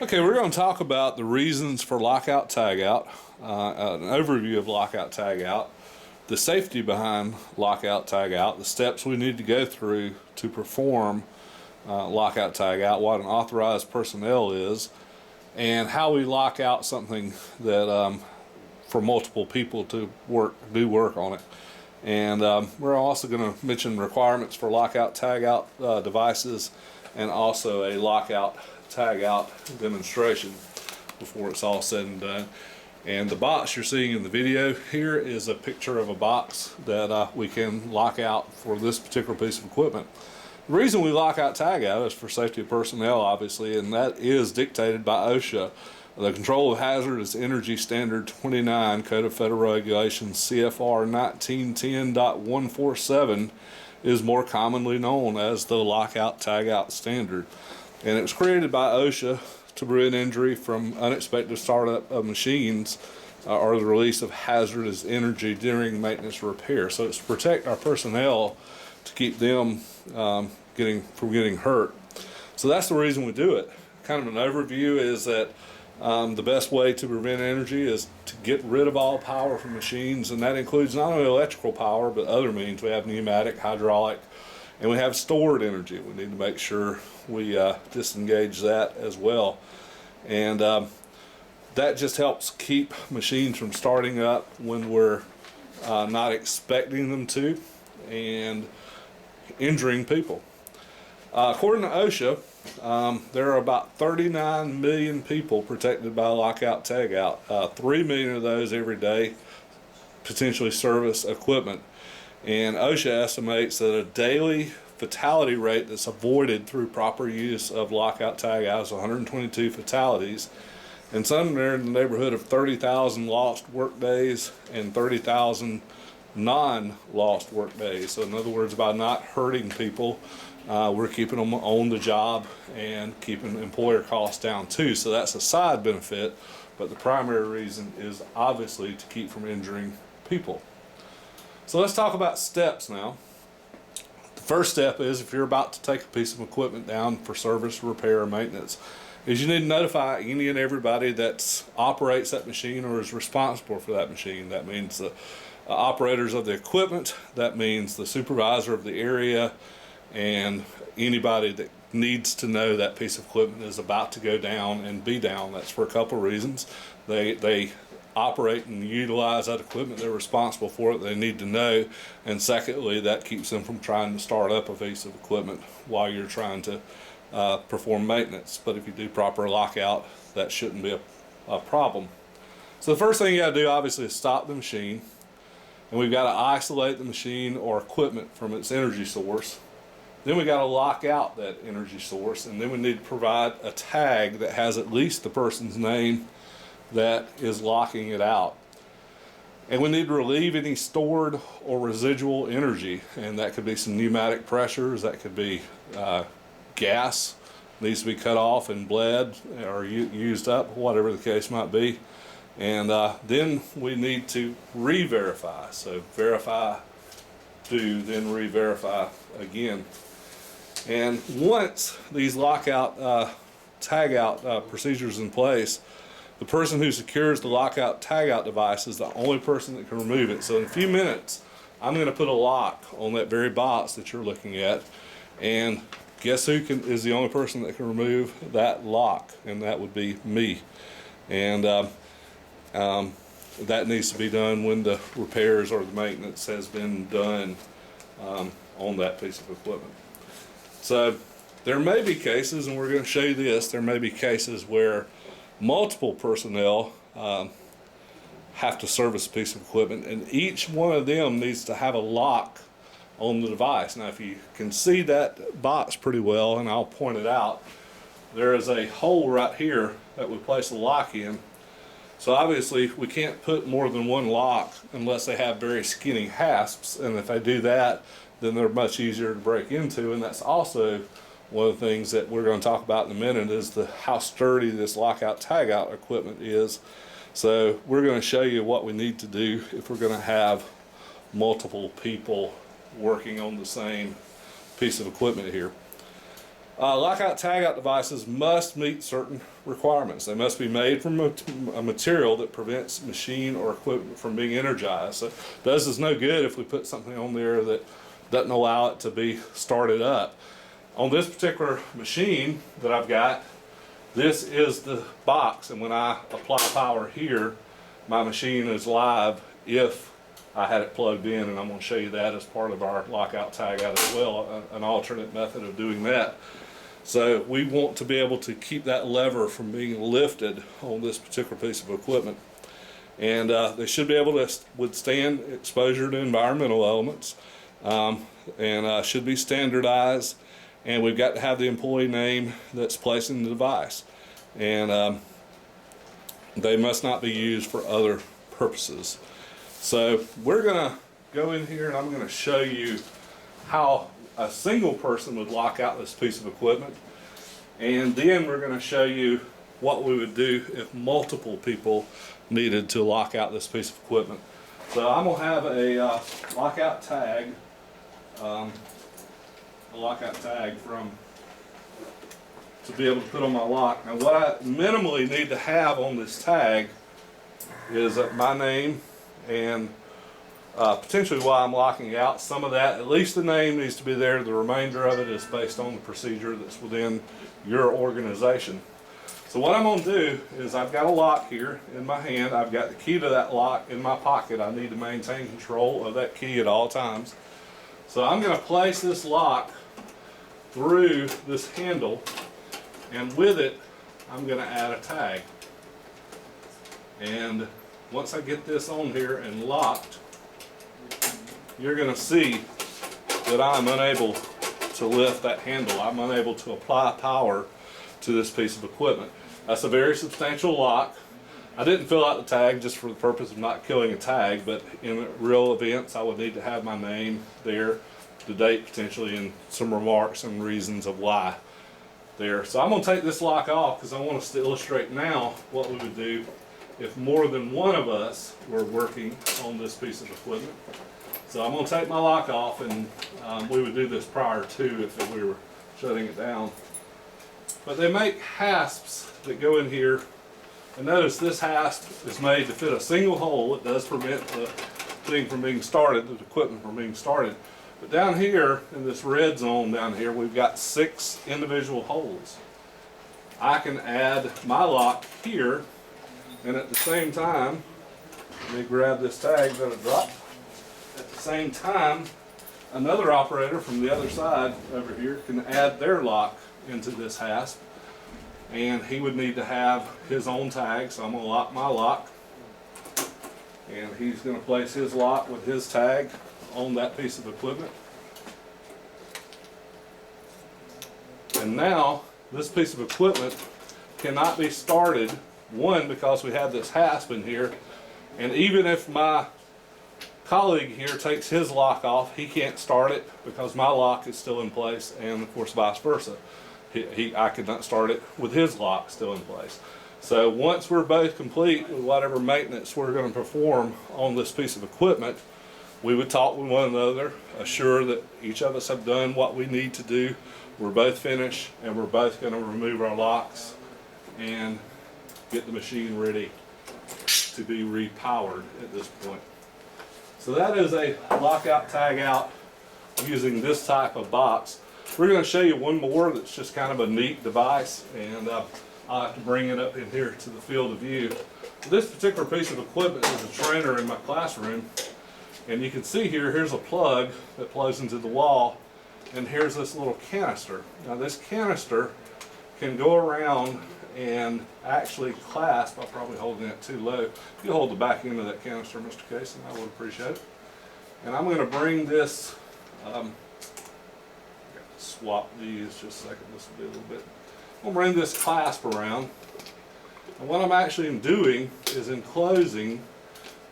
Okay, we're going to talk about the reasons for lockout tagout, an overview of lockout tagout, the safety behind lockout tagout, the steps we need to go through to perform lockout tagout, what an authorized personnel is, and how we lock out something that for multiple people to do work on it. And we're also going to mention requirements for lockout tagout devices, and also a lockout tagout demonstration before it's all said and done. And the box you're seeing in the video here is a picture of a box that we can lock out for this particular piece of equipment. The reason we lock out tagout is for safety of personnel, obviously, and that is dictated by OSHA. The Control of Hazardous Energy Standard 29 Code of Federal Regulations CFR 1910.147 is more commonly known as the lockout tagout standard. And it was created by OSHA to prevent injury from unexpected startup of machines or the release of hazardous energy during maintenance or repair. So it's to protect our personnel, to keep them from getting hurt. So that's the reason we do it. Kind of an overview is that the best way to prevent energy is to get rid of all power from machines, and that includes not only electrical power but other means. We have pneumatic, hydraulic, and we have stored energy. We need to make sure we disengage that as well. And that just helps keep machines from starting up when we're not expecting them to, and injuring people. According to OSHA, there are about 39 million people protected by lockout tagout. 3 million of those every day potentially service equipment. And OSHA estimates that a daily fatality rate that's avoided through proper use of lockout tagout is 122 fatalities. And some are in the neighborhood of 30,000 lost work days and 30,000 non-lost work days. So in other words, by not hurting people, we're keeping them on the job and keeping employer costs down too. So that's a side benefit, but the primary reason is obviously to keep from injuring people. So let's talk about steps now. The first step is, if you're about to take a piece of equipment down for service, repair, or maintenance, is you need to notify any and everybody that operates that machine or is responsible for that machine. That means the operators of the equipment, that means the supervisor of the area, and anybody that needs to know that piece of equipment is about to go down and be down. That's for a couple of reasons. They operate and utilize that equipment, they're responsible for it, they need to know. And secondly, that keeps them from trying to start up a piece of equipment while you're trying to perform maintenance. But if you do proper lockout, that shouldn't be a problem. So the first thing you got to do, obviously, is stop the machine, and we've got to isolate the machine or equipment from its energy source. Then we got to lock out that energy source, and then we need to provide a tag that has at least the person's name that is locking it out. And we need to relieve any stored or residual energy, and that could be some pneumatic pressures, that could be gas needs to be cut off and bled or used up, whatever the case might be. And then we need to re-verify. So verify to then re-verify again. And once these lockout tagout procedures in place, the person who secures the lockout tagout device is the only person that can remove it. So in a few minutes, I'm going to put a lock on that very box that you're looking at, and guess who is the only person that can remove that lock? And that would be me. And that needs to be done when the repairs or the maintenance has been done on that piece of equipment. So there may be cases, and we're going to show you this, there may be cases where multiple personnel have to service a piece of equipment, and each one of them needs to have a lock on the device. Now if you can see that box pretty well, and I'll point it out, there is a hole right here that we place a lock in. So obviously we can't put more than one lock unless they have very skinny hasps, and if they do that, then they're much easier to break into. And that's also one of the things that we're going to talk about in a minute, is how sturdy this lockout tagout equipment is. So we're going to show you what we need to do if we're going to have multiple people working on the same piece of equipment here. Lockout tagout devices must meet certain requirements. They must be made from a material that prevents machine or equipment from being energized. So this is no good if we put something on there that doesn't allow it to be started up. On this particular machine that I've got, this is the box, and when I apply power here, my machine is live if I had it plugged in, and I'm going to show you that as part of our lockout tagout as well, an alternate method of doing that. So we want to be able to keep that lever from being lifted on this particular piece of equipment. And they should be able to withstand exposure to environmental elements, and should be standardized. And we've got to have the employee name that's placing the device. And they must not be used for other purposes. So we're going to go in here and I'm going to show you how a single person would lock out this piece of equipment. And then we're going to show you what we would do if multiple people needed to lock out this piece of equipment. So I'm going to have a lockout tag. A lockout tag to be able to put on my lock. Now what I minimally need to have on this tag is my name and potentially why I'm locking out. Some of that, at least the name needs to be there. The remainder of it is based on the procedure that's within your organization. So what I'm going to do is I've got a lock here in my hand. I've got the key to that lock in my pocket. I need to maintain control of that key at all times. So I'm going to place this lock through this handle, and with it I'm going to add a tag. And once I get this on here and locked, you're going to see that I'm unable to lift that handle. I'm unable to apply power to this piece of equipment. That's a very substantial lock. I didn't fill out the tag just for the purpose of not killing a tag, but in real events I would need to have my name there, the date potentially, and some remarks and reasons of why there. So I'm going to take this lock off because I want us to illustrate now what we would do if more than one of us were working on this piece of equipment. So I'm going to take my lock off, and we would do this prior to if we were shutting it down. But they make hasps that go in here, and notice this hasp is made to fit a single hole. It does prevent the thing from being started, the equipment from being started. But down here in this red zone down here, we've got 6 individual holes. I can add my lock here, and at the same time, let me grab this tag that I dropped. At the same time, another operator from the other side over here can add their lock into this hasp, and he would need to have his own tag. So I'm going to lock my lock, and he's going to place his lock with his tag on that piece of equipment. And now this piece of equipment cannot be started, one, because we have this hasp in here, and even if my colleague here takes his lock off, he can't start it because my lock is still in place, and of course vice versa. I could not start it with his lock still in place. So once we're both complete with whatever maintenance we're going to perform on this piece of equipment, we would talk with one another, assure that each of us have done what we need to do. We're both finished, and we're both going to remove our locks and get the machine ready to be repowered at this point. So that is a lockout tagout using this type of box. We're going to show you one more that's just kind of a neat device, and I'll have to bring it up in here to the field of view. This particular piece of equipment is a trainer in my classroom, and you can see here, here's a plug that plugs into the wall, and here's this little canister. Now this canister can go around and actually clasp. I'm probably holding it too low. If you hold the back end of that canister, Mr. Casey, I would appreciate it. And I'm going to bring this, swap these just a second, this will be a little bit. I'm going to bring this clasp around, and what I'm actually doing is enclosing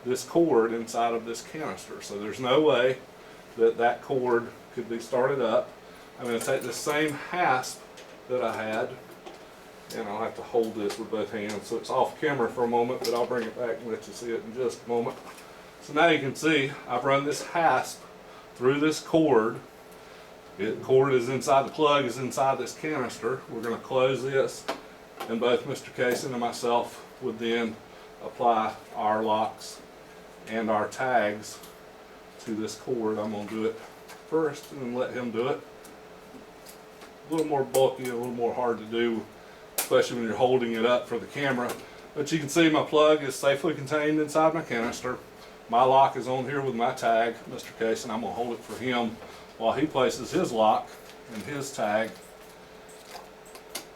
this cord inside of this canister. So there's no way that that cord could be started up. I'm going to take the same hasp that I had, and I'll have to hold this with both hands so it's off camera for a moment, but I'll bring it back and let you see it in just a moment. So now you can see I've run this hasp through this cord The cord is inside, the plug is inside this canister. We're going to close this, and both Mr. Kaysen and myself would then apply our locks and our tags to this cord. I'm going to do it first and then let him do it. A little more bulky, a little more hard to do, especially when you're holding it up for the camera. But you can see my plug is safely contained inside my canister. My lock is on here with my tag, Mr. Kaysen. I'm going to hold it for him while he places his lock and his tag.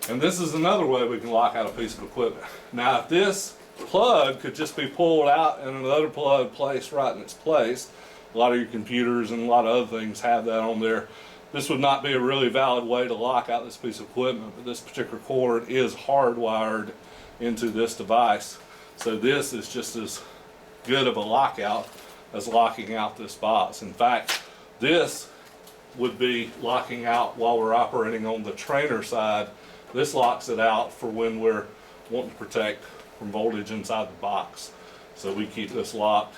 And this is another way we can lock out a piece of equipment. Now, if this plug could just be pulled out and another plug placed right in its place, a lot of your computers and a lot of other things have that on there. This would not be a really valid way to lock out this piece of equipment, but this particular cord is hardwired into this device. So this is just as good of a lockout as locking out this box. In fact, this would be locking out while we're operating on the trainer side. This locks it out for when we're wanting to protect from voltage inside the box. So we keep this locked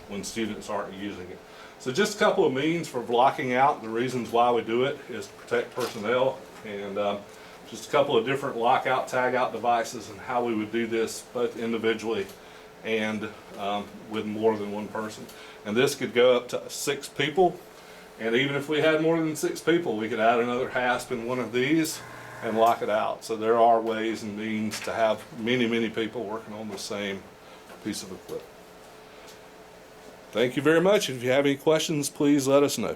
when students aren't using it. So just a couple of means for locking out. The reasons why we do it is to protect personnel, and just a couple of different lockout tagout devices and how we would do this both individually and with more than one person. And this could go up to 6 people, and even if we had more than 6 people, we could add another hasp in one of these and lock it out. So there are ways and means to have many people working on the same piece of equipment. Thank you very much. If you have any questions, please let us know.